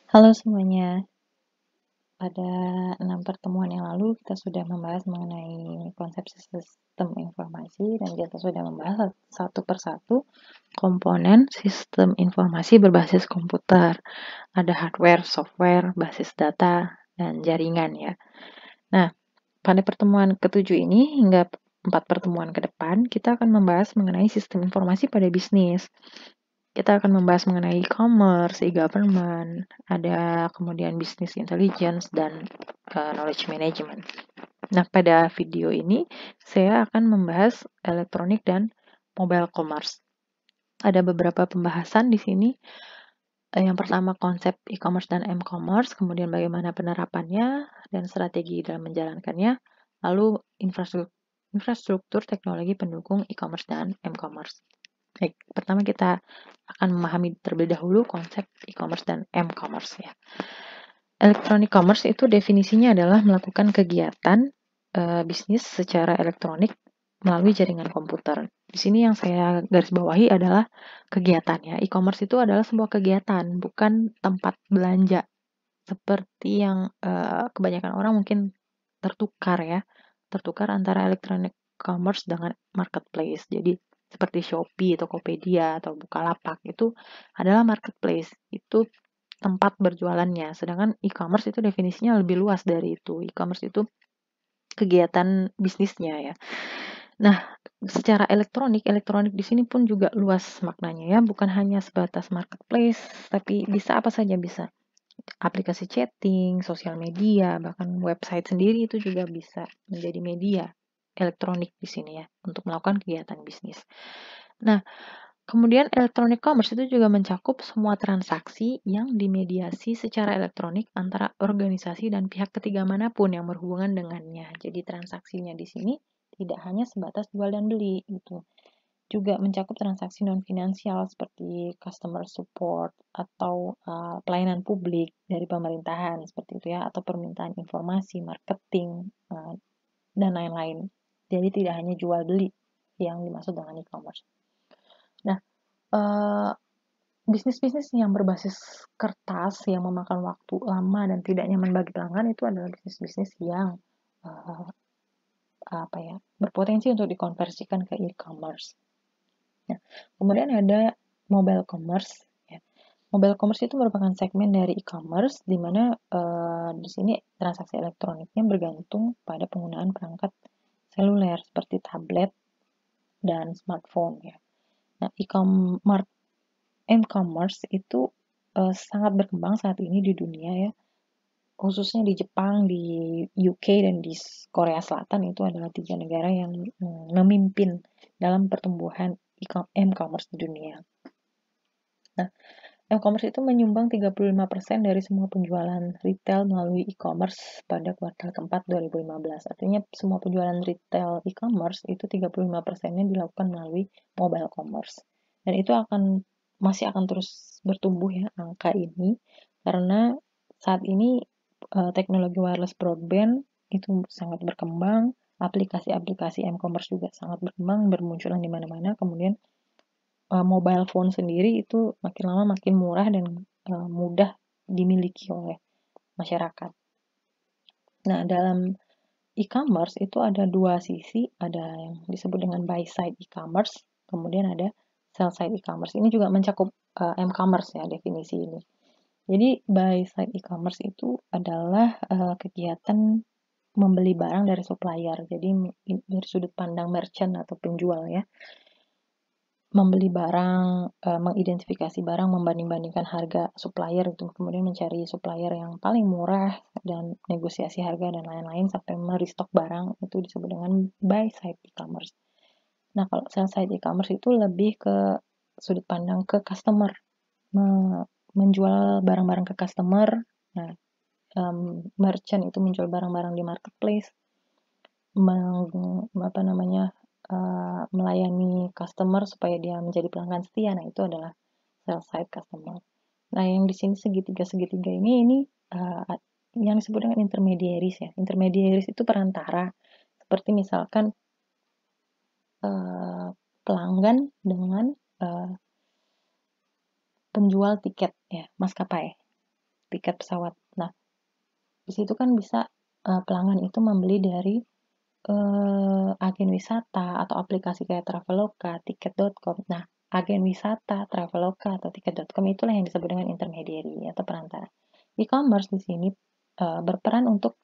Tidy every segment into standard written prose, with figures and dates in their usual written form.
Halo semuanya, pada 6 pertemuan yang lalu kita sudah membahas mengenai konsep sistem informasi dan kita sudah membahas satu persatu komponen sistem informasi berbasis komputer. Ada hardware, software, basis data, dan jaringan ya. Nah, pada pertemuan ke-7 ini hingga 4 pertemuan ke depan, kita akan membahas mengenai sistem informasi pada bisnis. Kita akan membahas mengenai e-commerce, e-government, ada kemudian business intelligence, dan knowledge management. Nah, pada video ini saya akan membahas elektronik dan mobile commerce. Ada beberapa pembahasan di sini. Yang pertama konsep e-commerce dan m-commerce, kemudian bagaimana penerapannya dan strategi dalam menjalankannya, lalu infrastruktur teknologi pendukung e-commerce dan m-commerce. Baik, pertama kita akan memahami terlebih dahulu konsep e-commerce dan m-commerce ya. Electronic commerce itu definisinya adalah melakukan kegiatan bisnis secara elektronik melalui jaringan komputer. Di sini yang saya garis bawahi adalah kegiatan ya. E-commerce itu adalah sebuah kegiatan, bukan tempat belanja. Seperti yang kebanyakan orang mungkin tertukar ya. Tertukar antara electronic commerce dengan marketplace. Jadi seperti Shopee, Tokopedia, atau Bukalapak itu adalah marketplace. Itu tempat berjualannya. Sedangkan e-commerce itu definisinya lebih luas dari itu. E-commerce itu kegiatan bisnisnya ya. Nah, secara elektronik di sini pun juga luas maknanya ya, bukan hanya sebatas marketplace, tapi bisa apa saja bisa. Aplikasi chatting, sosial media, bahkan website sendiri itu juga bisa menjadi media elektronik di sini ya, untuk melakukan kegiatan bisnis. Nah, kemudian electronic commerce itu juga mencakup semua transaksi yang dimediasi secara elektronik antara organisasi dan pihak ketiga manapun yang berhubungan dengannya. Jadi transaksinya di sini tidak hanya sebatas jual dan beli gitu. Juga mencakup transaksi non-finansial seperti customer support atau pelayanan publik dari pemerintahan seperti itu ya, atau permintaan informasi, marketing, dan lain-lain. Jadi tidak hanya jual beli yang dimaksud dengan e-commerce. Nah, bisnis-bisnis yang berbasis kertas yang memakan waktu lama dan tidak nyaman bagi pelanggan itu adalah bisnis-bisnis yang berpotensi untuk dikonversikan ke e-commerce. Nah, kemudian ada mobile commerce. Ya. Mobile commerce itu merupakan segmen dari e-commerce di mana di sini transaksi elektroniknya bergantung pada penggunaan perangkat seluler seperti tablet dan smartphone. Ya. Nah, m-commerce itu sangat berkembang saat ini di dunia ya, khususnya di Jepang, di UK, dan di Korea Selatan. Itu adalah 3 negara yang memimpin dalam pertumbuhan m-commerce di dunia. Nah, m-commerce itu menyumbang 35% dari semua penjualan retail melalui e-commerce pada kuartal keempat 2015. Artinya semua penjualan retail e-commerce itu 35%-nya dilakukan melalui mobile commerce. Dan itu masih akan terus bertumbuh ya angka ini, karena saat ini teknologi wireless broadband itu sangat berkembang, aplikasi-aplikasi m-commerce juga sangat berkembang, bermunculan di mana-mana, kemudian mobile phone sendiri itu makin lama makin murah dan mudah dimiliki oleh masyarakat. Nah, dalam e-commerce itu ada dua sisi, ada yang disebut dengan buy side e-commerce, kemudian ada sell side e-commerce. Ini juga mencakup m-commerce ya definisi ini. Jadi buy side e-commerce itu adalah kegiatan membeli barang dari supplier. Jadi dari sudut pandang merchant atau penjual ya, membeli barang, mengidentifikasi barang, membanding-bandingkan harga supplier itu, kemudian mencari supplier yang paling murah dan negosiasi harga dan lain-lain sampai merestock barang, itu disebut dengan buy side e-commerce. Nah, kalau sell side e-commerce itu lebih ke sudut pandang ke customer, menjual barang-barang ke customer. Nah, merchant itu menjual barang-barang di marketplace, melayani customer supaya dia menjadi pelanggan setia. Nah, itu adalah sell side customer. Nah, yang di sini segitiga ini yang disebut dengan intermediaries ya. Intermediaries itu perantara, seperti misalkan pelanggan dengan penjual tiket ya, maskapai. tiket pesawat. Nah, di situ kan bisa pelanggan itu membeli dari agen wisata atau aplikasi kayak Traveloka, Tiket.com. Nah, agen wisata, Traveloka atau Tiket.com itulah yang disebut dengan intermediary atau perantara. E-commerce di sini berperan untuk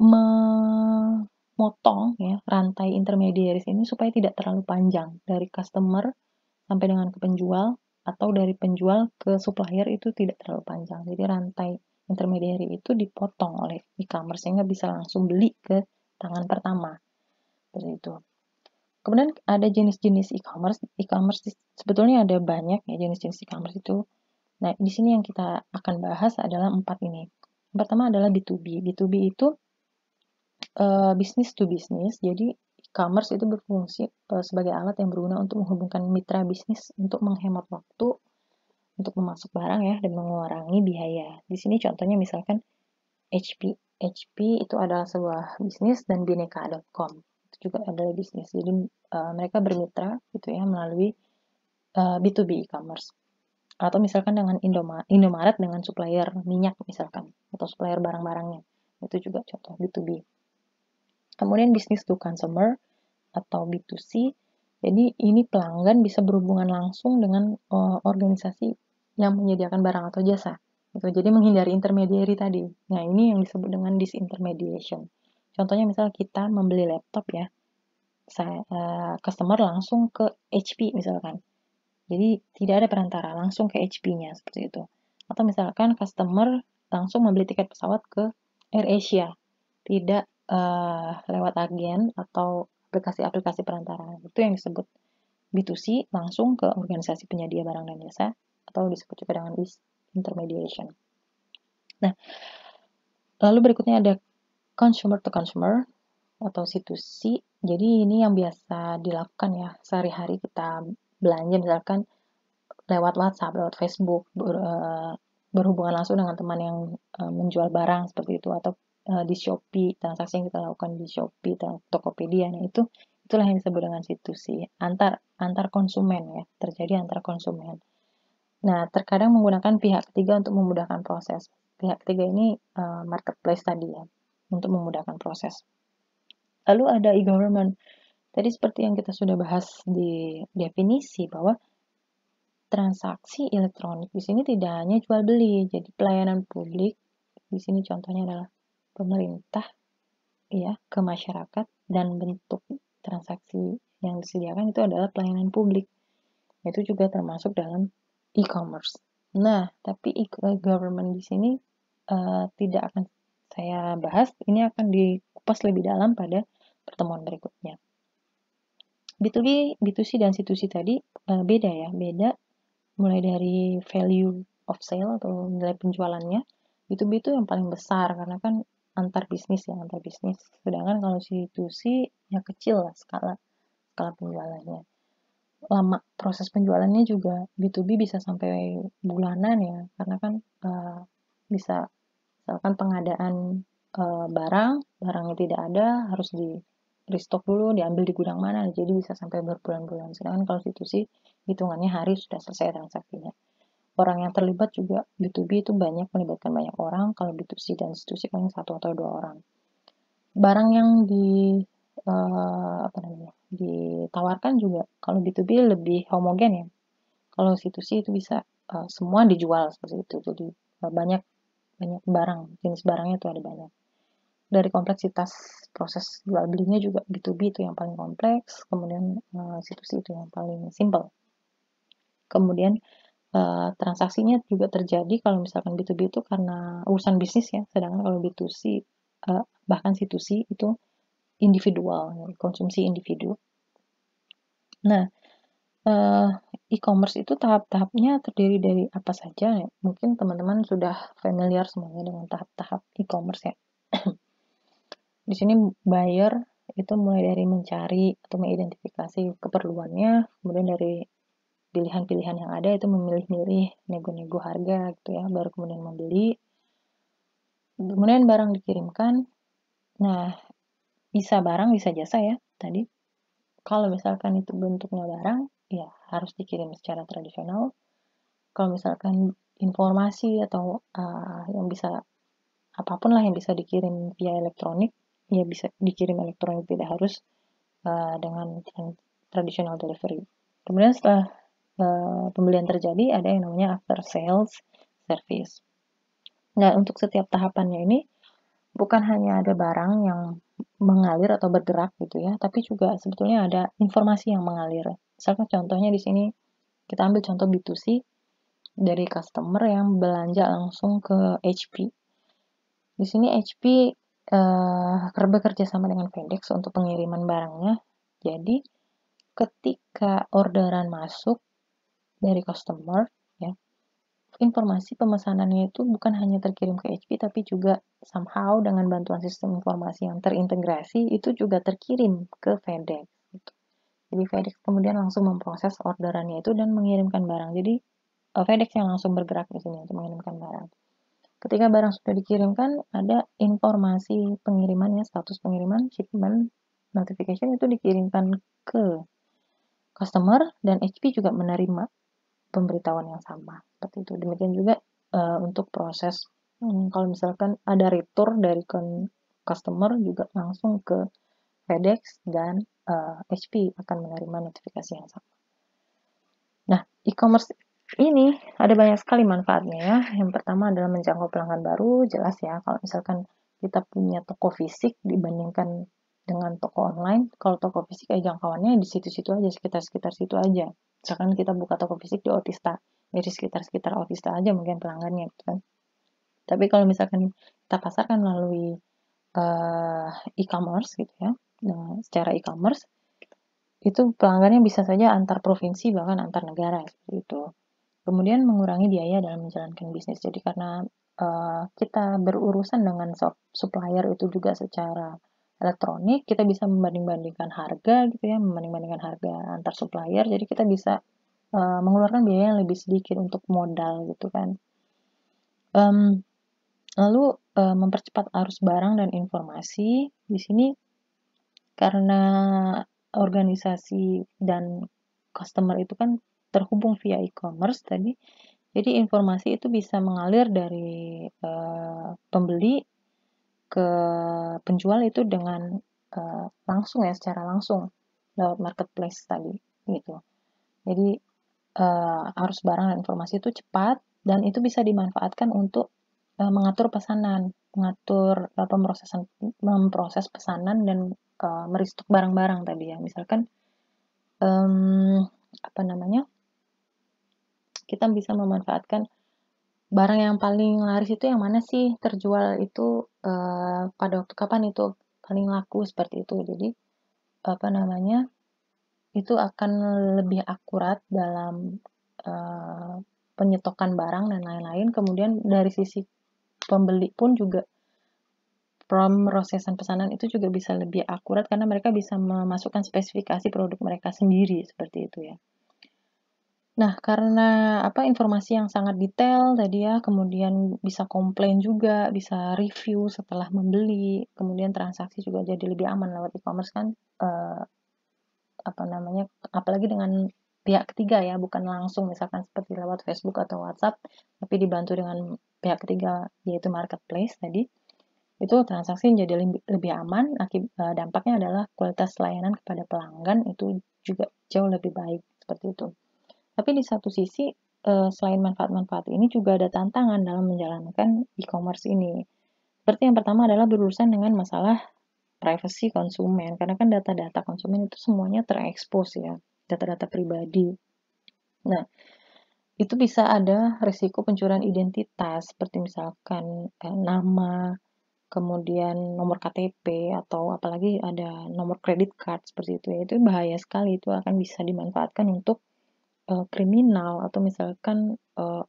memotong ya rantai intermediaries ini supaya tidak terlalu panjang dari customer sampai dengan ke penjual atau dari penjual ke supplier itu tidak terlalu panjang. Jadi rantai intermediary itu dipotong oleh e-commerce sehingga bisa langsung beli ke tangan pertama. Seperti itu. Kemudian ada jenis-jenis e-commerce. E-commerce sebetulnya ada banyak ya jenis-jenis e-commerce itu. Nah, di sini yang kita akan bahas adalah 4 ini. Yang pertama adalah B2B. B2B itu business to business. Jadi e-commerce itu berfungsi sebagai alat yang berguna untuk menghubungkan mitra bisnis untuk menghemat waktu, untuk memasuk barang ya dan mengurangi biaya. Di sini contohnya misalkan HP. HP itu adalah sebuah bisnis dan bineka.com itu juga adalah bisnis. Jadi mereka bermitra gitu ya melalui B2B e-commerce. Atau misalkan dengan Indomaret dengan supplier minyak misalkan atau supplier barang-barangnya. Itu juga contoh B2B. Kemudian business to consumer atau B2C. Jadi ini pelanggan bisa berhubungan langsung dengan organisasi yang menyediakan barang atau jasa. Gitu. Jadi menghindari intermediary tadi. Nah, ini yang disebut dengan disintermediation. Contohnya misal kita membeli laptop ya. Customer langsung ke HP misalkan. Jadi tidak ada perantara, langsung ke HP-nya seperti itu. Atau misalkan customer langsung membeli tiket pesawat ke AirAsia. Tidak lewat agen atau aplikasi-aplikasi perantara. Itu yang disebut B2C langsung ke organisasi penyedia barang dan jasa atau disebut juga dengan intermediation. Nah, lalu berikutnya ada consumer to consumer atau C2C. Jadi ini yang biasa dilakukan ya sehari-hari kita belanja misalkan lewat WhatsApp, lewat Facebook, berhubungan langsung dengan teman yang menjual barang seperti itu atau di Shopee, transaksi yang kita lakukan di Shopee, Tokopedia, nah itulah yang disebut dengan C2C, antar konsumen ya, terjadi antar konsumen. Nah, terkadang menggunakan pihak ketiga untuk memudahkan proses. Pihak ketiga ini marketplace tadi ya, untuk memudahkan proses. Lalu ada e-government. Tadi seperti yang kita sudah bahas di definisi bahwa transaksi elektronik di sini tidak hanya jual beli, jadi pelayanan publik di sini contohnya adalah pemerintah ya ke masyarakat dan bentuk transaksi yang disediakan itu adalah pelayanan publik. Itu juga termasuk dalam e-commerce. Nah, tapi e-government di sini tidak akan saya bahas, ini akan dikupas lebih dalam pada pertemuan berikutnya. B2B, B2C dan C2C tadi beda ya, beda mulai dari value of sale atau nilai penjualannya. B2B itu yang paling besar karena kan antar bisnis ya, antar bisnis. Sedangkan kalau C2C ya kecil lah skala penjualannya. Lama proses penjualannya juga B2B bisa sampai bulanan ya, karena kan bisa misalkan pengadaan barangnya tidak ada, harus di restock dulu, diambil di gudang mana, jadi bisa sampai berbulan-bulan. Sedangkan kalau C2C hitungannya hari sudah selesai transaksinya. Orang yang terlibat juga B2B itu banyak, melibatkan banyak orang. Kalau B2C dan C2C paling 1 atau 2 orang. Barang yang ditawarkan juga kalau B2B lebih homogen ya. Kalau C2C itu bisa semua dijual seperti itu. Jadi banyak barang, jenis barangnya itu ada banyak. Dari kompleksitas proses jual belinya juga B2B itu yang paling kompleks, kemudian C2C itu yang paling simple. Kemudian transaksinya juga terjadi kalau misalkan B2B itu karena urusan bisnis ya, sedangkan kalau B2C bahkan C2C itu individual, konsumsi individu. Nah, e-commerce itu tahap-tahapnya terdiri dari apa saja ya? Mungkin teman-teman sudah familiar semuanya dengan tahap-tahap e-commerce ya. Di sini buyer itu mulai dari mencari atau mengidentifikasi keperluannya, kemudian dari pilihan-pilihan yang ada itu memilih-milih, nego-nego harga gitu ya, baru kemudian membeli. Kemudian barang dikirimkan. Nah, bisa barang, bisa jasa ya tadi. Kalau misalkan itu bentuknya barang, ya harus dikirim secara tradisional. Kalau misalkan informasi atau yang bisa apapun lah yang bisa dikirim via elektronik, ya bisa dikirim elektronik, tidak harus dengan traditional delivery. Kemudian setelah pembelian terjadi, ada yang namanya after sales service. Nah, untuk setiap tahapannya ini bukan hanya ada barang yang mengalir atau bergerak gitu ya, tapi juga sebetulnya ada informasi yang mengalir. Misalkan contohnya di sini kita ambil contoh B2C dari customer yang belanja langsung ke HP. Di sini HP bekerja sama dengan FedEx untuk pengiriman barangnya. Jadi ketika orderan masuk dari customer, ya, informasi pemesanannya itu bukan hanya terkirim ke HP, tapi juga somehow dengan bantuan sistem informasi yang terintegrasi itu juga terkirim ke FedEx. Gitu. Jadi FedEx kemudian langsung memproses orderannya itu dan mengirimkan barang. Jadi FedEx yang langsung bergerak di sini untuk mengirimkan barang. Ketika barang sudah dikirimkan, ada informasi pengirimannya, status pengiriman, shipment, notification itu dikirimkan ke customer dan HP juga menerima pemberitahuan yang sama. Seperti itu. Demikian juga untuk proses kalau misalkan ada return dari customer juga langsung ke FedEx dan HP akan menerima notifikasi yang sama. Nah, e-commerce ini ada banyak sekali manfaatnya ya. Yang pertama adalah menjangkau pelanggan baru, jelas ya. Kalau misalkan kita punya toko fisik dibandingkan dengan toko online, kalau toko fisik ya jangkauannya di situ-situ aja, sekitar-sekitar situ aja. Misalkan kita buka toko fisik di Otista, dari sekitar-sekitar Otista aja mungkin pelanggannya gitu kan. Tapi kalau misalkan kita pasarkan melalui e-commerce gitu ya, nah, secara e-commerce itu pelanggannya bisa saja antar provinsi bahkan antar negara seperti itu. Kemudian mengurangi biaya dalam menjalankan bisnis. Jadi karena kita berurusan dengan supplier itu juga secara elektronik, kita bisa membanding-bandingkan harga gitu ya, membanding-bandingkan harga antar supplier. Jadi kita bisa mengeluarkan biaya yang lebih sedikit untuk modal gitu kan. Lalu mempercepat arus barang dan informasi. Di sini karena organisasi dan customer itu kan terhubung via e-commerce tadi, jadi informasi itu bisa mengalir dari pembeli ke penjual itu dengan langsung ya, secara langsung lewat marketplace tadi gitu. Jadi arus barang dan informasi itu cepat dan itu bisa dimanfaatkan untuk mengatur pesanan, mengatur memproses pesanan dan merestock barang-barang tadi ya. Misalkan apa namanya? Kita bisa memanfaatkan barang yang paling laris itu yang mana sih, terjual itu pada waktu kapan itu paling laku seperti itu. Jadi apa namanya? Itu akan lebih akurat dalam penyetokan barang dan lain-lain. Kemudian dari sisi pembeli pun juga pemrosesan pesanan itu juga bisa lebih akurat karena mereka bisa memasukkan spesifikasi produk mereka sendiri seperti itu ya. Nah, karena informasi yang sangat detail tadi ya, kemudian bisa komplain juga, bisa review setelah membeli, kemudian transaksi juga jadi lebih aman lewat e-commerce kan, apalagi dengan pihak ketiga ya, bukan langsung misalkan seperti lewat Facebook atau WhatsApp, tapi dibantu dengan pihak ketiga yaitu marketplace tadi. Itu transaksi menjadi lebih aman, dampaknya adalah kualitas layanan kepada pelanggan itu juga jauh lebih baik seperti itu. Tapi di satu sisi selain manfaat-manfaat ini juga ada tantangan dalam menjalankan e-commerce ini. Seperti yang pertama adalah berurusan dengan masalah privacy konsumen, karena kan data-data konsumen itu semuanya terekspos ya, data-data pribadi. Nah, itu bisa ada risiko pencurian identitas, seperti misalkan nama, kemudian nomor KTP, atau apalagi ada nomor credit card seperti itu ya, itu bahaya sekali, itu akan bisa dimanfaatkan untuk kriminal atau misalkan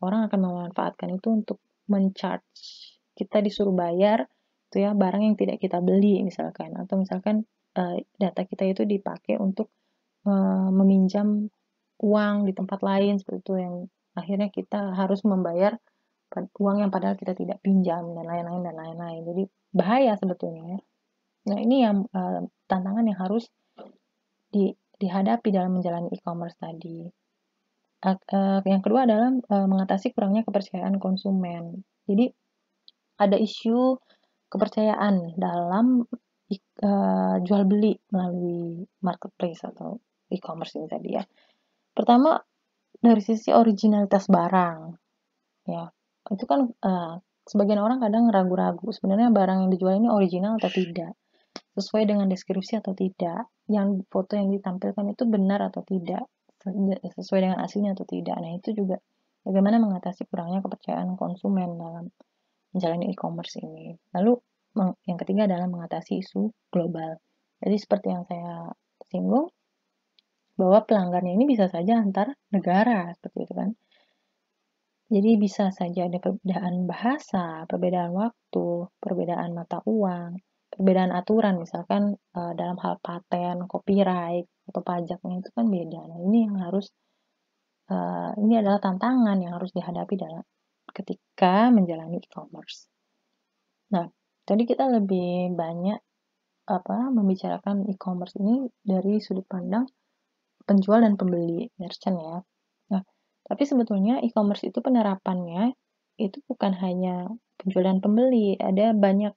orang akan memanfaatkan itu untuk men-charge kita disuruh bayar itu ya barang yang tidak kita beli misalkan, atau misalkan data kita itu dipakai untuk meminjam uang di tempat lain seperti itu yang akhirnya kita harus membayar uang yang padahal kita tidak pinjam dan lain-lain. Jadi bahaya sebetulnya ya. Nah, ini yang tantangan yang harus dihadapi dalam menjalani e-commerce tadi. Yang kedua adalah mengatasi kurangnya kepercayaan konsumen. Jadi ada isu kepercayaan dalam jual beli melalui marketplace atau e-commerce ini tadi ya. Pertama, dari sisi originalitas barang, ya itu kan sebagian orang kadang ragu-ragu sebenarnya barang yang dijual ini original atau tidak, sesuai dengan deskripsi atau tidak, yang foto yang ditampilkan itu benar atau tidak, sesuai dengan aslinya atau tidak. Nah itu juga bagaimana mengatasi kurangnya kepercayaan konsumen dalam menjalani e-commerce ini. Lalu yang ketiga adalah mengatasi isu global. Jadi seperti yang saya singgung, bahwa pelanggannya ini bisa saja antar negara, seperti itu kan. Jadi bisa saja ada perbedaan bahasa, perbedaan waktu, perbedaan mata uang, perbedaan aturan, misalkan dalam hal paten, copyright, atau pajaknya itu kan beda. Nah ini yang harus, ini adalah tantangan yang harus dihadapi dalam ketika menjalani e-commerce. Nah, tadi kita lebih banyak membicarakan e-commerce ini dari sudut pandang penjual dan pembeli, merchant ya. Nah, tapi sebetulnya e-commerce itu penerapannya itu bukan hanya penjual dan pembeli, ada banyak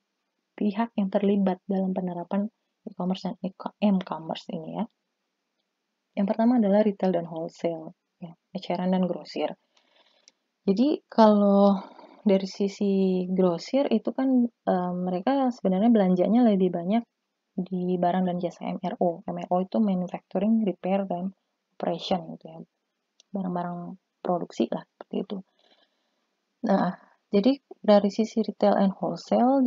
pihak yang terlibat dalam penerapan e-commerce dan m-commerce ini ya. Yang pertama adalah retail dan wholesale, ya, eceran dan grosir. Jadi kalau dari sisi grosir itu kan mereka sebenarnya belanjanya lebih banyak di barang dan jasa MRO. MRO itu manufacturing, repair, dan operation gitu ya. Barang-barang produksi lah seperti itu. Nah, jadi dari sisi retail and wholesale,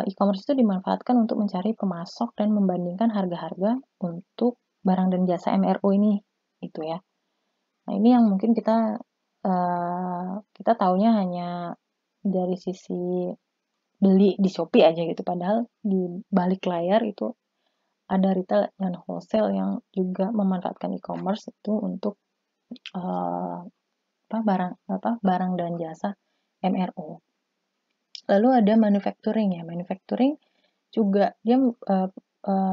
e-commerce itu dimanfaatkan untuk mencari pemasok dan membandingkan harga-harga untuk barang dan jasa MRO ini, gitu ya. Nah, ini yang mungkin kita taunya hanya dari sisi beli di Shopee aja gitu, padahal di balik layar itu ada retail dan wholesale yang juga memanfaatkan e-commerce itu untuk barang dan jasa MRO. Lalu ada manufacturing ya, manufacturing juga dia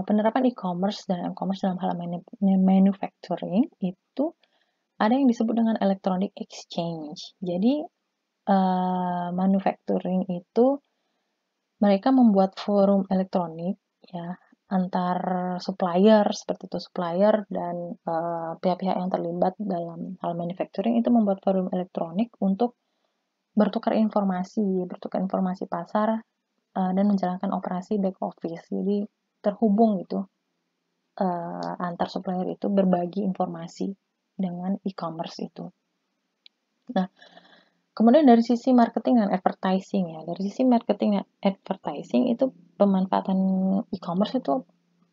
penerapan e-commerce dan m-commerce dalam hal manufacturing itu ada yang disebut dengan electronic exchange. Jadi manufacturing itu mereka membuat forum elektronik ya antar supplier seperti itu, supplier dan pihak-pihak yang terlibat dalam hal manufacturing itu membuat forum elektronik untuk bertukar informasi pasar dan menjalankan operasi back office. Jadi terhubung gitu antar supplier itu berbagi informasi dengan e-commerce itu. Nah, kemudian dari sisi marketing dan advertising ya, dari sisi marketing dan advertising itu pemanfaatan e-commerce itu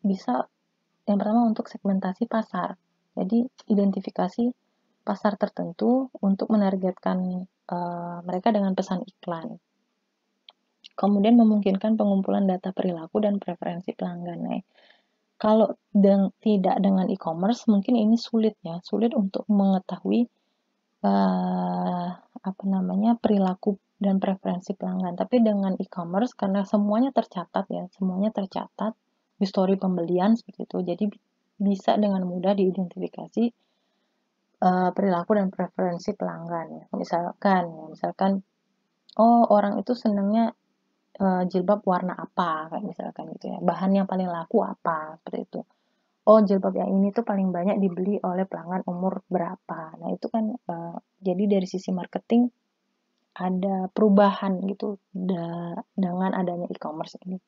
bisa yang pertama untuk segmentasi pasar. Jadi identifikasi pasar tertentu untuk menargetkan mereka dengan pesan iklan. Kemudian memungkinkan pengumpulan data perilaku dan preferensi pelanggan. Nah, kalau tidak dengan e-commerce mungkin ini sulit untuk mengetahui perilaku dan preferensi pelanggan. Tapi dengan e-commerce karena semuanya tercatat history pembelian seperti itu, jadi bisa dengan mudah diidentifikasi perilaku dan preferensi pelanggan ya. Misalkan orang itu senangnya jilbab warna apa kayak misalkan gitu ya, bahan yang paling laku apa seperti itu. Jilbab yang ini tuh paling banyak dibeli oleh pelanggan umur berapa. Nah itu kan jadi dari sisi marketing ada perubahan gitu dengan adanya e-commerce ini.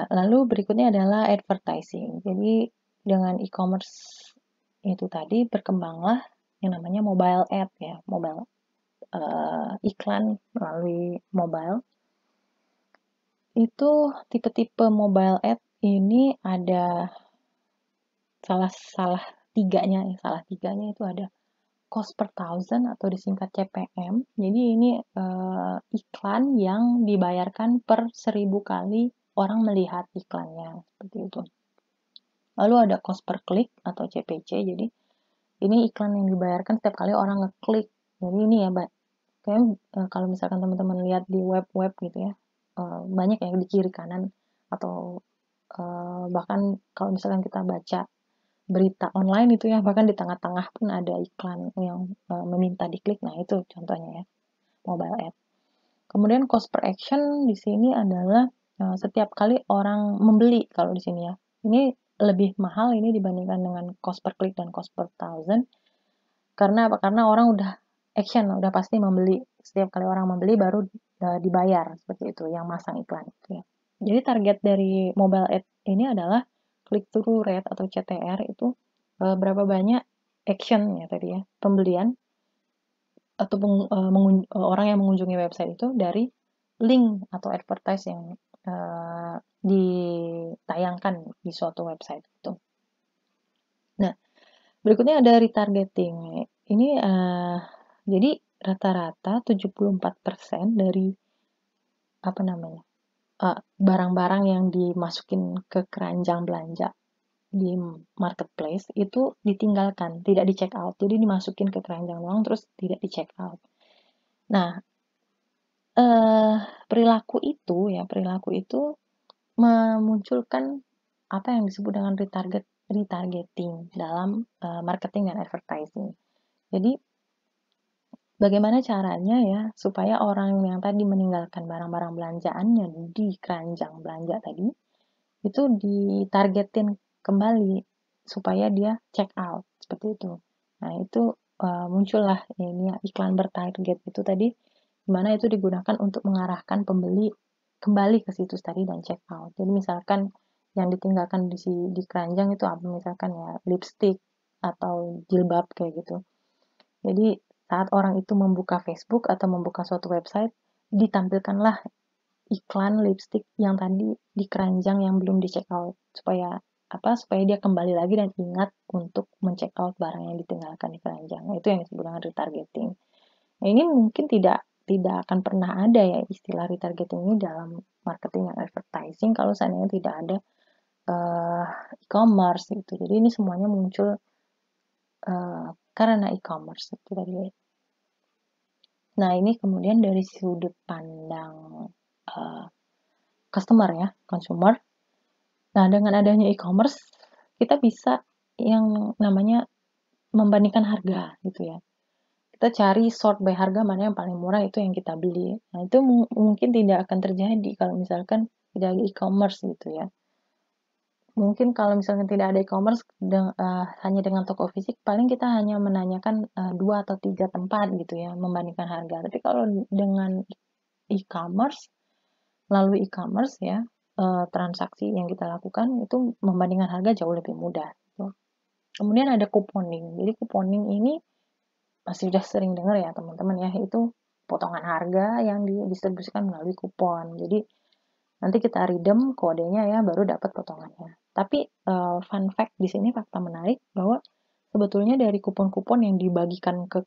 Lalu berikutnya adalah advertising. Jadi dengan e-commerce itu tadi berkembanglah yang namanya mobile ad ya, mobile iklan melalui mobile. Itu tipe-tipe mobile ad ini ada salah tiganya itu ada cost per thousand atau disingkat CPM. Jadi ini iklan yang dibayarkan per 1000 kali orang melihat iklannya seperti itu. Lalu ada cost per click atau CPC. Jadi ini iklan yang dibayarkan setiap kali orang ngeklik. Jadi ini ya, kalau misalkan teman-teman lihat di web-web gitu ya, banyak yang di kiri kanan atau bahkan kalau misalkan kita baca berita online itu ya, bahkan di tengah-tengah pun ada iklan yang meminta diklik. Nah, itu contohnya ya, mobile ad. Kemudian cost per action di sini adalah setiap kali orang membeli kalau di sini ya. Ini lebih mahal ini dibandingkan dengan cost per click dan cost per thousand. Karena apa? Karena orang udah action, udah pasti membeli. Setiap kali orang membeli baru dibayar seperti itu, yang masang iklan itu ya. Jadi target dari mobile ad ini adalah click through rate atau CTR itu berapa banyak action ya tadi ya, pembelian atau orang yang mengunjungi website itu dari link atau advertise yang ditayangkan di suatu website itu. Nah, berikutnya ada retargeting. Ini jadi rata-rata 74% dari apa namanya barang-barang yang dimasukin ke keranjang belanja di marketplace itu ditinggalkan, tidak di check out. Jadi dimasukin ke keranjang doang terus tidak di check out. Nah, perilaku itu memunculkan apa yang disebut dengan retargeting dalam marketing dan advertising. Jadi bagaimana caranya ya supaya orang yang tadi meninggalkan barang-barang belanjaannya di keranjang belanja tadi itu ditargetin kembali supaya dia check out seperti itu. Nah, itu muncullah ini iklan bertarget itu tadi, dimana itu digunakan untuk mengarahkan pembeli kembali ke situs tadi dan check out. Jadi misalkan yang ditinggalkan di keranjang itu apa, misalkan ya lipstick atau jilbab kayak gitu. Jadi saat orang itu membuka Facebook atau membuka suatu website, ditampilkanlah iklan lipstick yang tadi di keranjang yang belum di check out supaya dia kembali lagi dan ingat untuk men-check out barang yang ditinggalkan di keranjang. Nah, itu yang disebut dengan retargeting. Nah, ini mungkin tidak akan pernah ada ya istilah retargeting ini dalam marketing dan advertising kalau seandainya tidak ada e-commerce gitu. Jadi ini semuanya muncul karena e-commerce itu tadi. Nah, ini kemudian dari sudut pandang customer ya, consumer. Nah, dengan adanya e-commerce, kita bisa yang namanya membandingkan harga gitu ya. Kita cari sort by harga mana yang paling murah itu yang kita beli. Nah, itu mungkin tidak akan terjadi kalau misalkan tidak ada e-commerce gitu ya. Mungkin kalau misalkan tidak ada e-commerce hanya dengan toko fisik, paling kita hanya menanyakan 2 atau 3 tempat gitu ya, membandingkan harga. Tapi kalau dengan e-commerce, melalui e-commerce ya, transaksi yang kita lakukan itu membandingkan harga jauh lebih mudah. Gitu. Kemudian ada couponing. Jadi couponing ini masih sudah sering dengar ya teman-teman ya, itu potongan harga yang didistribusikan melalui kupon. Jadi nanti kita redeem kodenya ya, baru dapat potongannya. Tapi fun fact di sini, fakta menarik bahwa sebetulnya dari kupon-kupon yang dibagikan ke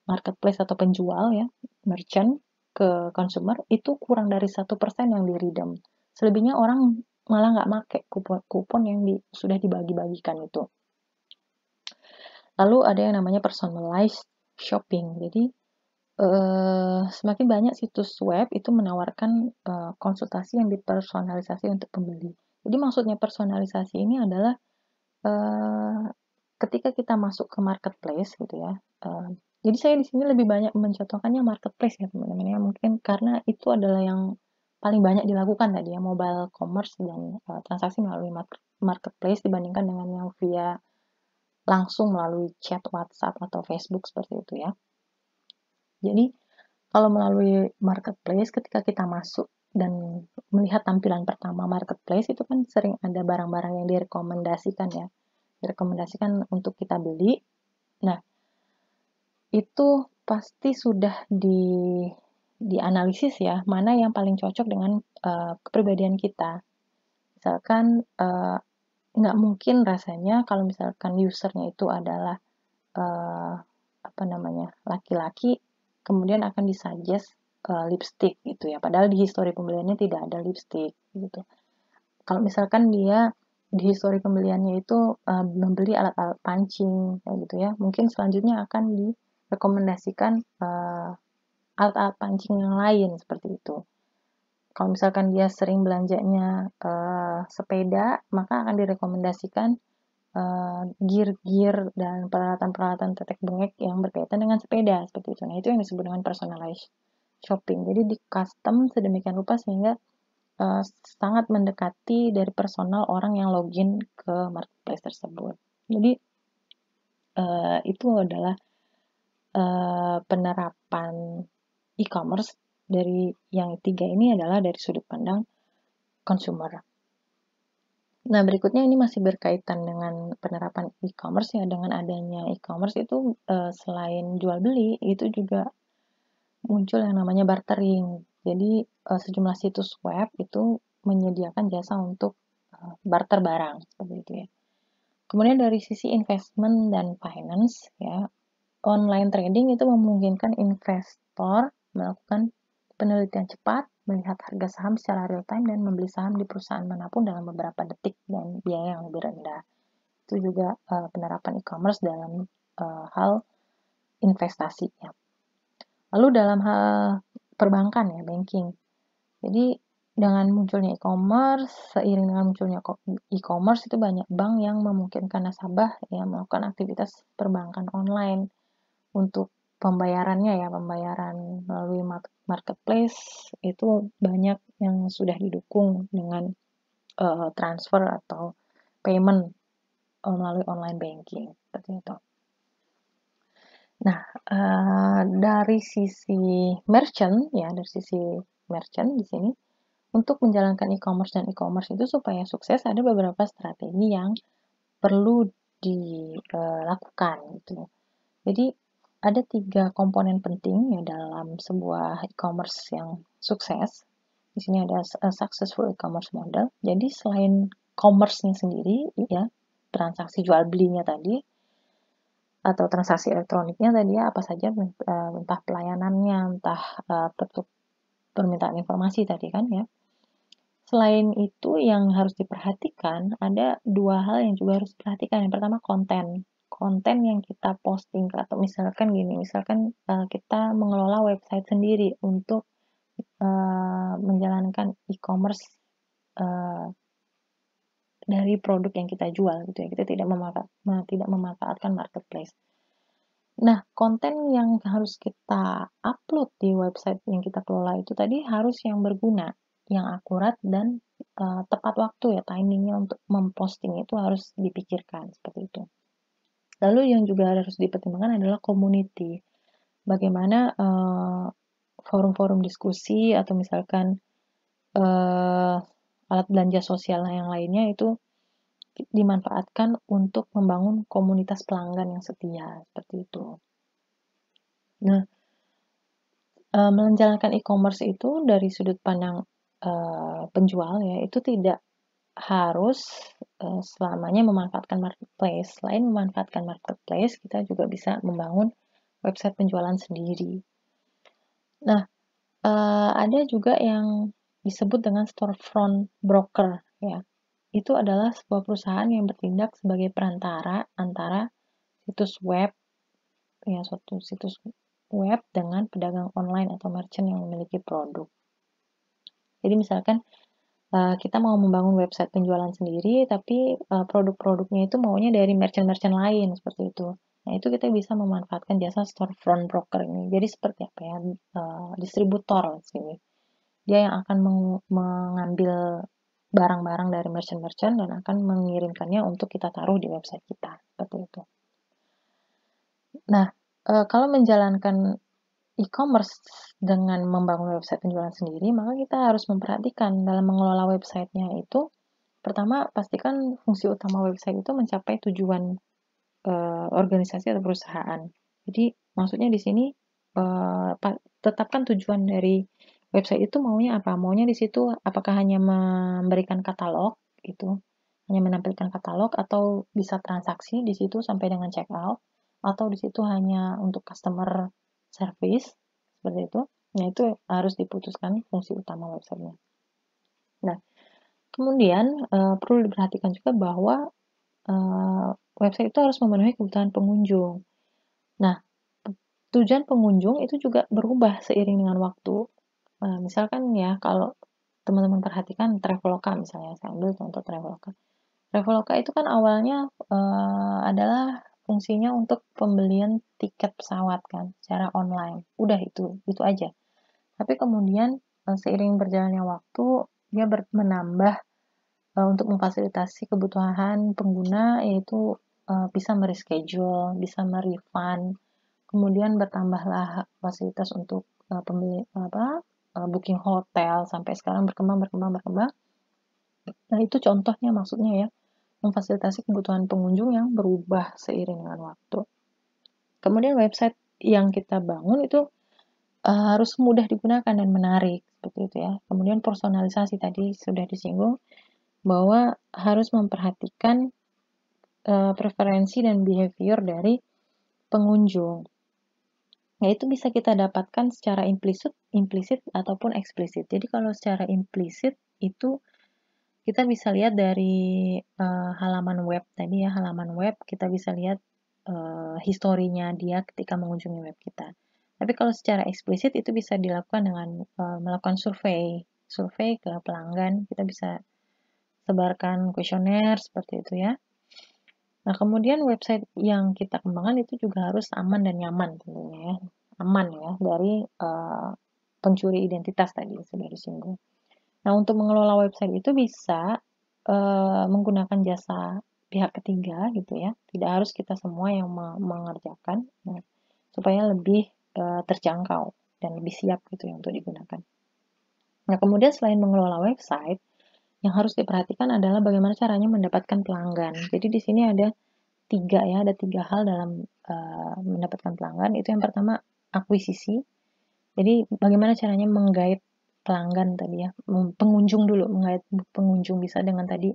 marketplace atau penjual ya, merchant ke consumer itu kurang dari 1% yang di redeem. Selebihnya orang malah nggak make kupon yang sudah dibagi-bagikan itu. Lalu ada yang namanya personalized shopping. Jadi semakin banyak situs web itu menawarkan konsultasi yang dipersonalisasi untuk pembeli. Jadi maksudnya personalisasi ini adalah ketika kita masuk ke marketplace gitu ya. Jadi saya di sini lebih banyak mencontohkannya marketplace ya teman-teman ya, mungkin karena itu adalah yang paling banyak dilakukan tadi ya, mobile commerce dan transaksi melalui marketplace dibandingkan dengan yang via langsung melalui chat WhatsApp atau Facebook seperti itu ya. Jadi kalau melalui marketplace, ketika kita masuk dan melihat tampilan pertama marketplace itu kan sering ada barang-barang yang direkomendasikan ya, direkomendasikan untuk kita beli. Nah, itu pasti sudah dianalisis ya, mana yang paling cocok dengan kepribadian kita. Misalkan nggak mungkin rasanya kalau misalkan usernya itu adalah laki-laki, kemudian akan disuggest lipstick gitu ya, padahal di histori pembeliannya tidak ada lipstick gitu. Kalau misalkan dia di histori pembeliannya itu membeli alat-alat pancing kayak gitu ya, mungkin selanjutnya akan direkomendasikan alat-alat pancing yang lain seperti itu. Kalau misalkan dia sering belanjanya sepeda, maka akan direkomendasikan gear-gear dan peralatan-peralatan tetek bengek yang berkaitan dengan sepeda seperti itu. Nah, itu yang disebut dengan personalized shopping. Jadi di custom sedemikian rupa sehingga sangat mendekati dari personal orang yang login ke marketplace tersebut. Jadi itu adalah penerapan e-commerce dari yang tiga ini adalah dari sudut pandang consumer. Nah, berikutnya ini masih berkaitan dengan penerapan e-commerce ya. Dengan adanya e-commerce itu selain jual beli, itu juga muncul yang namanya bartering. Jadi sejumlah situs web itu menyediakan jasa untuk barter barang seperti itu ya. Kemudian dari sisi investment dan finance ya, online trading itu memungkinkan investor melakukan penelitian cepat, melihat harga saham secara real time dan membeli saham di perusahaan manapun dalam beberapa detik dan biaya yang lebih rendah. Itu juga penerapan e-commerce dalam hal investasi ya. Lalu dalam hal perbankan ya, banking. Jadi dengan munculnya e-commerce, seiring dengan munculnya e-commerce itu banyak bank yang memungkinkan nasabah ya melakukan aktivitas perbankan online untuk pembayarannya ya, pembayaran melalui marketplace itu banyak yang sudah didukung dengan transfer atau payment melalui online banking seperti itu. Nah, dari sisi merchant ya, dari sisi merchant di sini untuk menjalankan e-commerce dan e-commerce itu supaya sukses ada beberapa strategi yang perlu dilakukan gitu. Jadi ada 3 komponen penting ya dalam sebuah e-commerce yang sukses. Di sini ada successful e-commerce model. Jadi selain commerce-nya sendiri ya, transaksi jual belinya tadi atau transaksi elektroniknya tadi ya, apa saja entah pelayanannya, entah permintaan informasi tadi kan ya. Selain itu yang harus diperhatikan, ada 2 hal yang juga harus diperhatikan. Yang pertama konten. Konten yang kita posting atau misalkan gini, misalkan kita mengelola website sendiri untuk menjalankan e-commerce dari produk yang kita jual gitu ya. Kita tidak memanfaatkan marketplace. Nah, konten yang harus kita upload di website yang kita kelola itu tadi harus yang berguna, yang akurat dan tepat waktu ya, timingnya untuk memposting itu harus dipikirkan seperti itu. Lalu yang juga harus dipertimbangkan adalah community. Bagaimana forum-forum diskusi atau misalkan alat belanja sosial yang lainnya itu dimanfaatkan untuk membangun komunitas pelanggan yang setia seperti itu. Nah, menjalankan e-commerce itu dari sudut pandang penjual ya, itu tidak harus selamanya memanfaatkan marketplace. Selain memanfaatkan marketplace, kita juga bisa membangun website penjualan sendiri. Nah, ada juga yang disebut dengan storefront broker ya. Itu adalah sebuah perusahaan yang bertindak sebagai perantara antara situs web ya, suatu situs web dengan pedagang online atau merchant yang memiliki produk. Jadi misalkan kita mau membangun website penjualan sendiri, tapi produk-produknya itu maunya dari merchant-merchant lain seperti itu. Nah, itu kita bisa memanfaatkan jasa storefront broker ini. Jadi seperti apa ya, distributor sini. Dia yang akan mengambil barang-barang dari merchant-merchant dan akan mengirimkannya untuk kita taruh di website kita. Seperti itu. Nah, kalau menjalankan e-commerce dengan membangun website penjualan sendiri, maka kita harus memperhatikan dalam mengelola websitenya itu, pertama pastikan fungsi utama website itu mencapai tujuan organisasi atau perusahaan. Jadi maksudnya di sini tetapkan tujuan dari website itu maunya apa? Maunya di situ apakah hanya memberikan katalog gitu, hanya menampilkan katalog atau bisa transaksi di situ sampai dengan check out, atau di situ hanya untuk customer service seperti itu. Nah, itu harus diputuskan fungsi utama websitenya. Nah, kemudian perlu diperhatikan juga bahwa website itu harus memenuhi kebutuhan pengunjung. Nah, tujuan pengunjung itu juga berubah seiring dengan waktu. Misalkan ya, kalau teman-teman perhatikan Traveloka misalnya, saya ambil contoh Traveloka. Traveloka itu kan awalnya adalah fungsinya untuk pembelian tiket pesawat kan, secara online. Udah itu aja. Tapi kemudian seiring berjalannya waktu, dia menambah untuk memfasilitasi kebutuhan pengguna, yaitu bisa mereschedule, bisa merefund, kemudian bertambahlah fasilitas untuk booking hotel, sampai sekarang berkembang. Nah, itu contohnya maksudnya ya, memfasilitasi kebutuhan pengunjung yang berubah seiring dengan waktu. Kemudian website yang kita bangun itu harus mudah digunakan dan menarik, seperti itu ya. Kemudian personalisasi tadi sudah disinggung, bahwa harus memperhatikan preferensi dan behavior dari pengunjung. Nah, itu bisa kita dapatkan secara implisit ataupun eksplisit. Jadi kalau secara implisit itu kita bisa lihat dari halaman web tadi ya, halaman web kita bisa lihat historinya dia ketika mengunjungi web kita. Tapi kalau secara eksplisit itu bisa dilakukan dengan melakukan survei ke pelanggan. Kita bisa sebarkan kuesioner seperti itu ya. Nah, kemudian website yang kita kembangkan itu juga harus aman dan nyaman tentunya ya. Aman ya dari pencuri identitas tadi sudah disinggung. Nah, untuk mengelola website itu bisa menggunakan jasa pihak ketiga gitu ya. Tidak harus kita semua yang mengerjakan, nah, supaya lebih terjangkau dan lebih siap gitu ya untuk digunakan. Nah, kemudian selain mengelola website, yang harus diperhatikan adalah bagaimana caranya mendapatkan pelanggan. Jadi di sini ada tiga hal dalam mendapatkan pelanggan. Itu yang pertama akuisisi. Jadi bagaimana caranya menggait pelanggan tadi ya, pengunjung dulu, menggait pengunjung bisa dengan tadi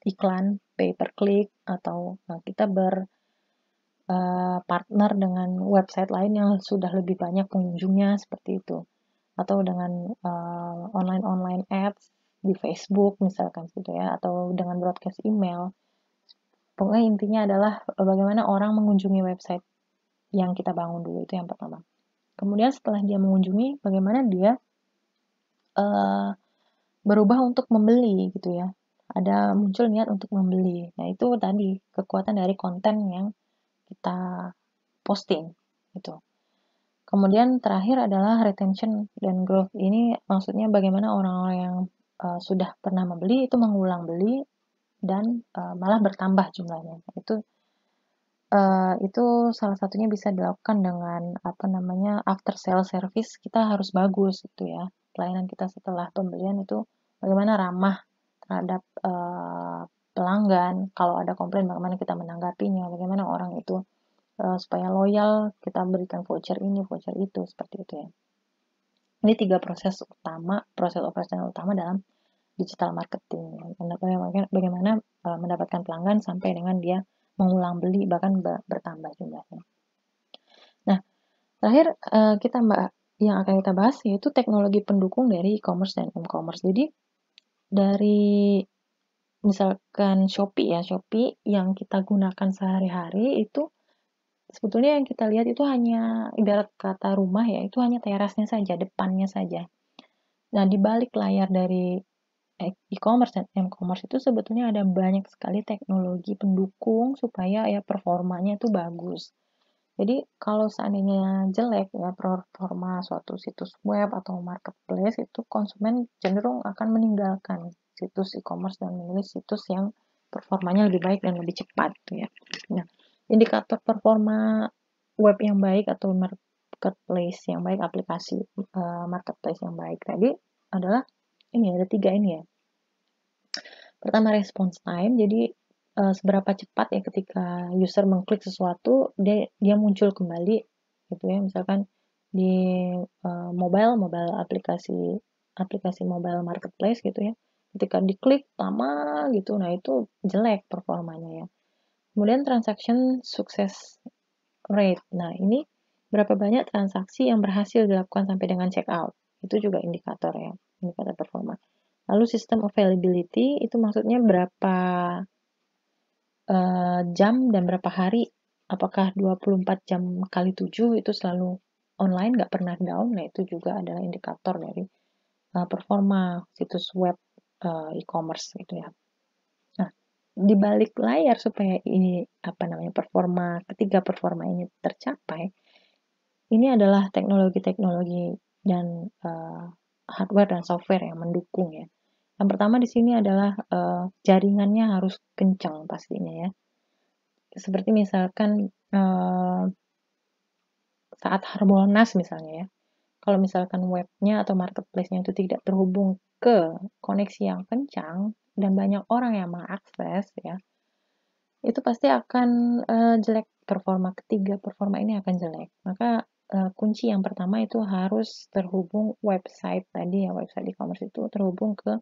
iklan, pay per click, atau kita berpartner dengan website lain yang sudah lebih banyak pengunjungnya seperti itu, atau dengan online ads di Facebook misalkan gitu ya, atau dengan broadcast email. Pokoknya intinya adalah bagaimana orang mengunjungi website yang kita bangun dulu, itu yang pertama. Kemudian setelah dia mengunjungi, bagaimana dia berubah untuk membeli gitu ya. Ada muncul niat untuk membeli. Nah, itu tadi kekuatan dari konten yang kita posting gitu. Kemudian terakhir adalah retention dan growth. Ini maksudnya bagaimana orang-orang yang sudah pernah membeli itu mengulang beli dan malah bertambah jumlahnya. Itu salah satunya bisa dilakukan dengan after sale service. Kita harus bagus gitu ya. Pelayanan kita setelah pembelian itu bagaimana ramah terhadap pelanggan. Kalau ada komplain bagaimana kita menanggapinya, bagaimana orang itu supaya loyal, kita berikan voucher ini, voucher itu, seperti itu ya. Ini 3 proses operasional utama dalam digital marketing. Bagaimana mendapatkan pelanggan sampai dengan dia mengulang beli, bahkan bertambah jumlahnya. Nah, terakhir yang akan kita bahas yaitu teknologi pendukung dari e-commerce dan m-commerce. Jadi, dari misalkan Shopee yang kita gunakan sehari-hari itu sebetulnya yang kita lihat itu hanya ibarat kata rumah ya, itu hanya terasnya saja, depannya saja. Nah, di balik layar dari e-commerce dan m-commerce itu sebetulnya ada banyak sekali teknologi pendukung supaya ya performanya itu bagus. Jadi kalau seandainya jelek ya performa suatu situs web atau marketplace, itu konsumen cenderung akan meninggalkan situs e-commerce dan memilih situs yang performanya lebih baik dan lebih cepat gitu ya. Nah, indikator performa web yang baik atau marketplace yang baik, aplikasi marketplace yang baik tadi adalah ini, ada 3 ini ya. Pertama, response time. Jadi seberapa cepat ya ketika user mengklik sesuatu dia muncul kembali gitu ya, misalkan di mobile aplikasi mobile marketplace gitu ya, ketika diklik lama gitu, nah itu jelek performanya ya. Kemudian transaction success rate. Nah, ini berapa banyak transaksi yang berhasil dilakukan sampai dengan checkout. Itu juga indikator ya, indikator performa. Lalu system availability itu maksudnya berapa jam dan berapa hari. Apakah 24 jam kali 7 itu selalu online, nggak pernah down. Nah, itu juga adalah indikator dari performa situs web e-commerce gitu ya. Nah, di balik layar supaya ini ketiga performa ini tercapai, ini adalah teknologi-teknologi dan hardware dan software yang mendukung ya. Yang pertama di sini adalah jaringannya harus kencang pastinya ya. Seperti misalkan saat Harbolnas misalnya ya. Kalau misalkan webnya atau marketplace-nya itu tidak terhubung ke koneksi yang kencang dan banyak orang yang mengakses ya, itu pasti akan jelek, performa ini akan jelek. Maka kunci yang pertama itu harus terhubung website tadi ya, website e-commerce itu terhubung ke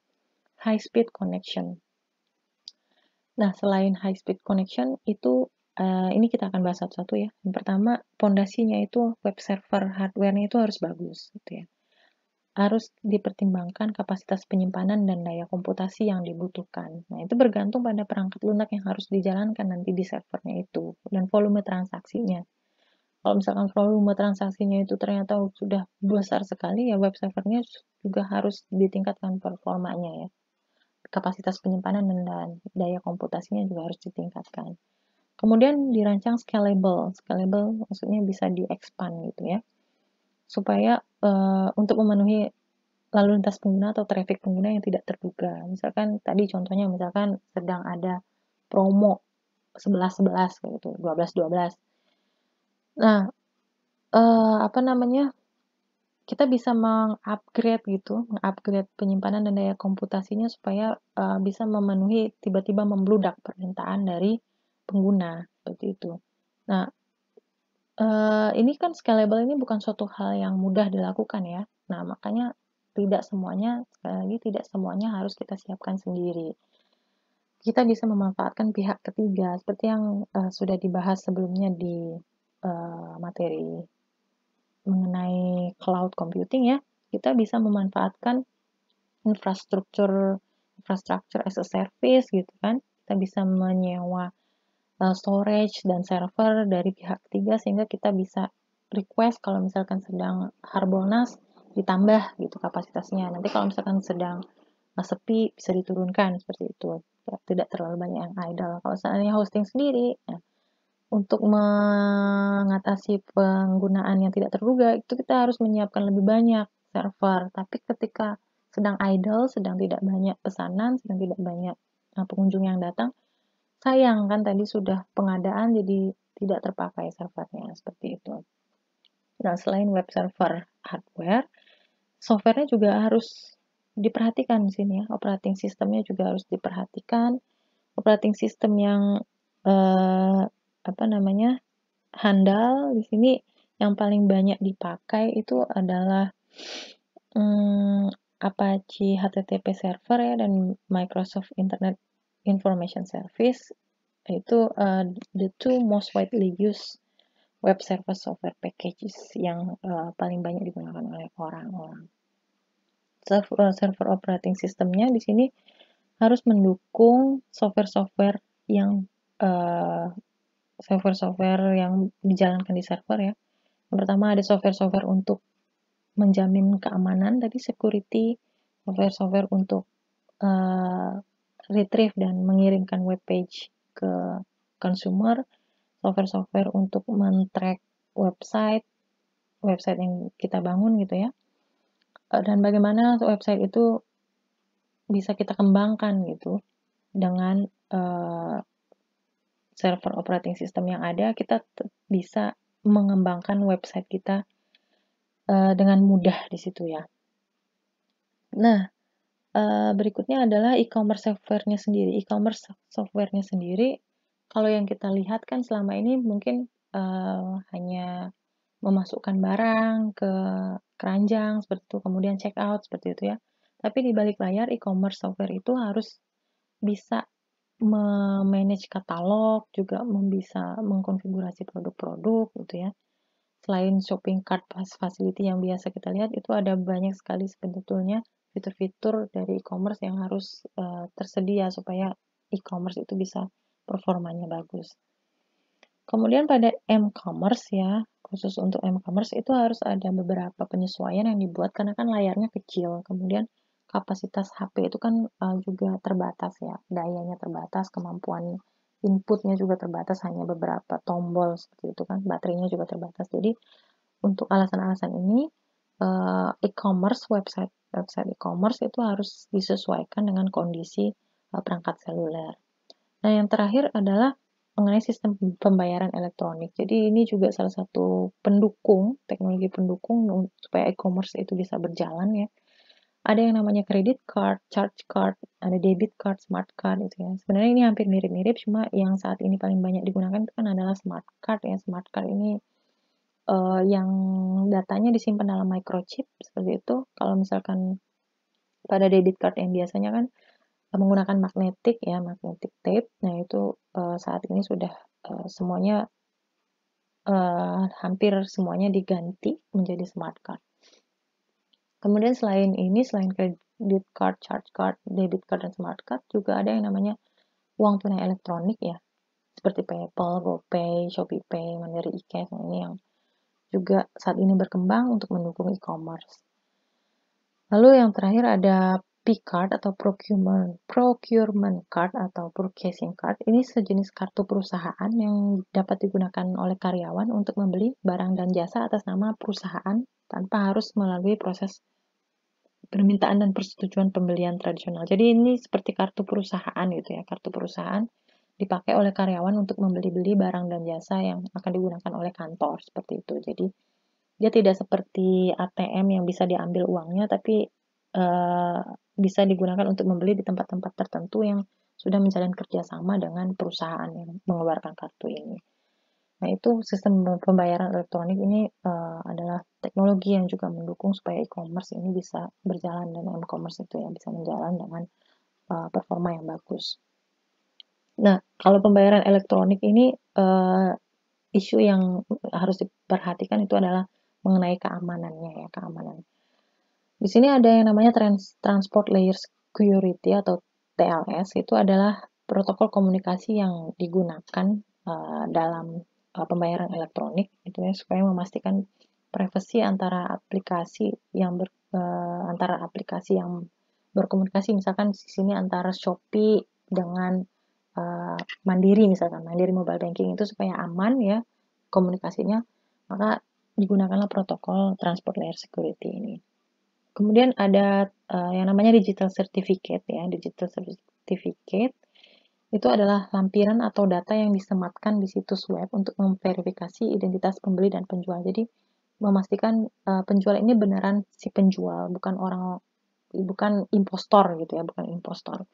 high speed connection. Nah, selain high speed connection itu ini kita akan bahas satu-satu ya. Yang pertama, pondasinya itu web server hardware-nya itu harus bagus gitu ya. Harus dipertimbangkan kapasitas penyimpanan dan daya komputasi yang dibutuhkan. Nah, itu bergantung pada perangkat lunak yang harus dijalankan nanti di servernya itu dan volume transaksinya. Kalau misalkan volume transaksinya itu ternyata sudah besar sekali ya, web servernya juga harus ditingkatkan performanya ya. Kapasitas penyimpanan dan daya komputasinya juga harus ditingkatkan. Kemudian dirancang scalable. Scalable maksudnya bisa di-expand gitu ya. Supaya untuk memenuhi lalu lintas pengguna atau traffic pengguna yang tidak terduga. Misalkan tadi contohnya misalkan sedang ada promo 11-11 gitu, 12-12. Nah, kita bisa mengupgrade penyimpanan dan daya komputasinya supaya bisa memenuhi tiba-tiba membludak permintaan dari pengguna seperti itu. Nah, ini kan scalable ini bukan suatu hal yang mudah dilakukan ya. Nah, makanya sekali lagi tidak semuanya harus kita siapkan sendiri. Kita bisa memanfaatkan pihak ketiga seperti yang sudah dibahas sebelumnya di materi mengenai cloud computing ya. Kita bisa memanfaatkan infrastruktur as a service gitu kan. Kita bisa menyewa storage dan server dari pihak ketiga sehingga kita bisa request kalau misalkan sedang Harbolnas ditambah gitu kapasitasnya. Nanti kalau misalkan sedang sepi bisa diturunkan seperti itu. Tidak terlalu banyak yang idle. Kalau seandainya hosting sendiri, ya, untuk mengatasi penggunaan yang tidak terduga itu kita harus menyiapkan lebih banyak server. Tapi ketika sedang idle, sedang tidak banyak pesanan, sedang tidak banyak pengunjung yang datang, sayang kan tadi sudah pengadaan jadi tidak terpakai servernya seperti itu. Nah, selain web server hardware, softwarenya juga harus diperhatikan di sini ya. Operating sistemnya juga harus diperhatikan. Operating sistem yang handal di sini yang paling banyak dipakai itu adalah Apache HTTP server ya dan Microsoft Internet Information Service. Itu the two most widely used web server software packages yang paling banyak digunakan oleh orang-orang. Server operating systemnya di sini harus mendukung software-software yang dijalankan di server ya. Yang pertama ada software-software untuk menjamin keamanan tadi security, software-software untuk retrieve dan mengirimkan web page ke consumer, software-software untuk men-track website yang kita bangun gitu ya. Dan bagaimana website itu bisa kita kembangkan gitu dengan server operating system yang ada, kita bisa mengembangkan website kita dengan mudah di situ ya. Nah, berikutnya adalah e-commerce software-nya sendiri. E-commerce software-nya sendiri, kalau yang kita lihat kan selama ini mungkin hanya memasukkan barang ke keranjang seperti itu, kemudian check out seperti itu ya. Tapi di balik layar e-commerce software itu harus bisa memanage katalog, juga bisa mengkonfigurasi produk-produk gitu ya. Selain shopping cart facility yang biasa kita lihat, itu ada banyak sekali sebetulnya fitur-fitur dari e-commerce yang harus tersedia supaya e-commerce itu bisa performanya bagus. Kemudian pada m-commerce ya, khusus untuk e-commerce itu harus ada beberapa penyesuaian yang dibuat karena kan layarnya kecil, kemudian kapasitas HP itu kan juga terbatas ya, dayanya terbatas, kemampuan inputnya juga terbatas, hanya beberapa tombol seperti itu kan, baterainya juga terbatas. Jadi untuk alasan-alasan ini e-commerce, website e-commerce itu harus disesuaikan dengan kondisi perangkat seluler. Nah, yang terakhir adalah mengenai sistem pembayaran elektronik. Jadi ini juga salah satu teknologi pendukung supaya e-commerce itu bisa berjalan ya. Ada yang namanya credit card, charge card, ada debit card, smart card itu ya. Sebenarnya ini hampir mirip-mirip, cuma yang saat ini paling banyak digunakan itu kan adalah smart card ya. Smart card ini yang datanya disimpan dalam microchip seperti itu. Kalau misalkan pada debit card yang biasanya kan menggunakan magnetic tape. Nah, itu saat ini sudah semuanya hampir semuanya diganti menjadi smart card. Kemudian selain credit card, charge card, debit card, dan smart card, juga ada yang namanya uang tunai elektronik ya, seperti PayPal, GoPay, ShopeePay, Mandiri e-cash. Nah, ini yang juga saat ini berkembang untuk mendukung e-commerce. Lalu yang terakhir ada P-card atau procurement card atau purchasing card. Ini sejenis kartu perusahaan yang dapat digunakan oleh karyawan untuk membeli barang dan jasa atas nama perusahaan tanpa harus melalui proses permintaan dan persetujuan pembelian tradisional. Jadi ini seperti kartu perusahaan gitu ya. Kartu perusahaan dipakai oleh karyawan untuk membeli-beli barang dan jasa yang akan digunakan oleh kantor seperti itu. Jadi dia tidak seperti ATM yang bisa diambil uangnya, tapi bisa digunakan untuk membeli di tempat-tempat tertentu yang sudah menjalin kerjasama dengan perusahaan yang mengeluarkan kartu ini. Nah, itu sistem pembayaran elektronik ini adalah teknologi yang juga mendukung supaya e-commerce ini bisa berjalan dan e-commerce itu ya bisa menjalan dengan performa yang bagus. Nah, kalau pembayaran elektronik ini isu yang harus diperhatikan itu adalah mengenai keamanannya ya, keamanan. Di sini ada yang namanya Transport Layer Security atau TLS. Itu adalah protokol komunikasi yang digunakan dalam pembayaran elektronik itu ya, supaya memastikan privasi antara aplikasi yang berkomunikasi, misalkan di sini antara Shopee dengan Mandiri, misalkan Mandiri Mobile Banking, itu supaya aman ya komunikasinya, maka digunakanlah protokol Transport Layer Security ini. Kemudian ada yang namanya digital certificate ya. Digital certificate itu adalah lampiran atau data yang disematkan di situs web untuk memverifikasi identitas pembeli dan penjual. Jadi memastikan penjual ini beneran si penjual, bukan impostor gitu ya, bukan impostor.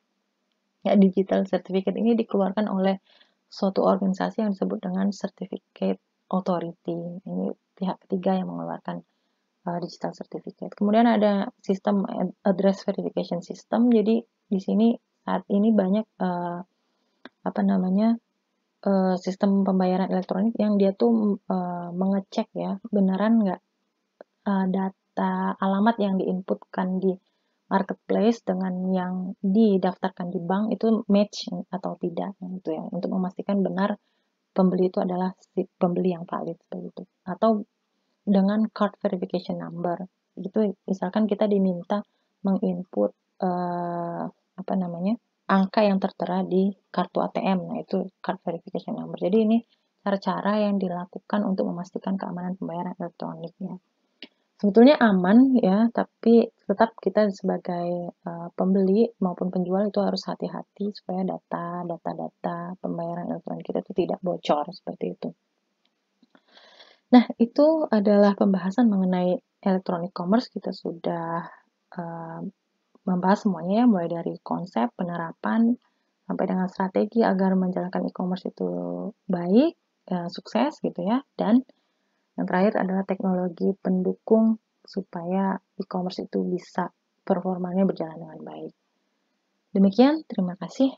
Ya, digital certificate ini dikeluarkan oleh suatu organisasi yang disebut dengan Certificate Authority. Ini pihak ketiga yang mengeluarkan digital certificate. Kemudian ada sistem address verification system. Jadi di sini saat ini banyak sistem pembayaran elektronik yang dia tuh mengecek ya beneran nggak data alamat yang diinputkan di marketplace dengan yang didaftarkan di bank itu match atau tidak gitu ya, untuk memastikan benar pembeli itu adalah si pembeli yang valid seperti itu. Atau dengan card verification number gitu, misalkan kita diminta menginput angka yang tertera di kartu ATM, nah itu card verification number. Jadi ini cara-cara yang dilakukan untuk memastikan keamanan pembayaran elektroniknya. Sebetulnya aman ya, tapi tetap kita sebagai pembeli maupun penjual itu harus hati-hati supaya data pembayaran elektronik kita itu tidak bocor seperti itu. Nah, itu adalah pembahasan mengenai electronic commerce. Kita sudah membahas semuanya ya, mulai dari konsep, penerapan, sampai dengan strategi agar menjalankan e-commerce itu baik, sukses gitu ya. Dan yang terakhir adalah teknologi pendukung supaya e-commerce itu bisa performanya berjalan dengan baik. Demikian, terima kasih.